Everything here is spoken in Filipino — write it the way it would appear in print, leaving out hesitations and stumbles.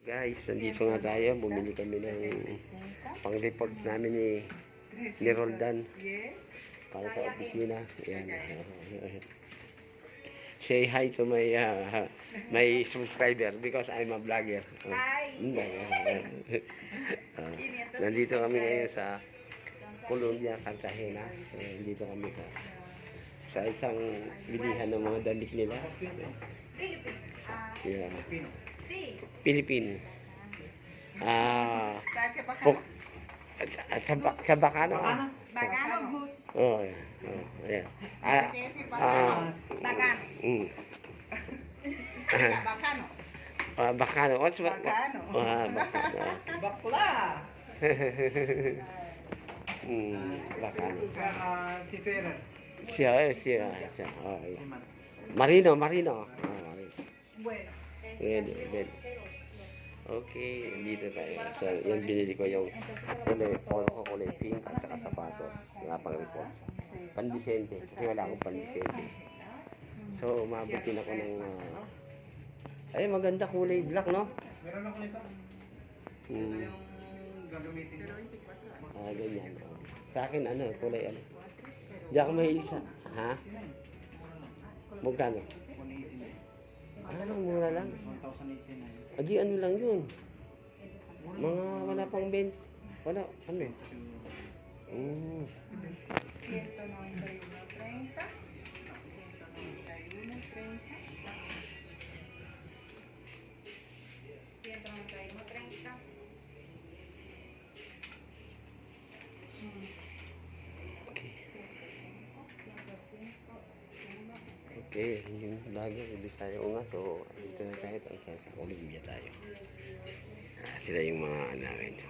Guys, nandito nga tayo. Bumili kami ng pang-report namin ni Roldan para sa opisina. Yan. Say hi to my subscriber because I'm a vlogger. Hi! Nandito kami ngayon sa Colombia, Cartagena. Nandito kami sa isang bilihan ng mga damit nila. Yeah. Philippine. Sa Bacano. Bagano good. Oh, yeah. Baganos. Bacano. Bacano. What's Bacano. Bacano. Bakla! Bacano. Si Ferrer. Siya. Oh, yeah. Marino. Marino. Bueno. Good. Okay, dito tayo. So, yung binili ko yung kulay pink at saka sapatos. Nga pang report. Pandisente. Kasi wala akong pandisente. So, mabutin ako ng... ay, maganda kulay black, no? Meron ako nito. Ito yung gagamitin. Ganyan. Oh. Sa akin, kulay ano. Hindi ako mahilig sa... Ha? Magkano? 180. Mura lang. 1,089. Adi, ano lang yun? Mga wala pang bent. Wala, ano? 191.30. Okay, yung lagi, hindi tayo nga. So, dito na tayo. Sa Colombia tayo. Sila yung mga namin.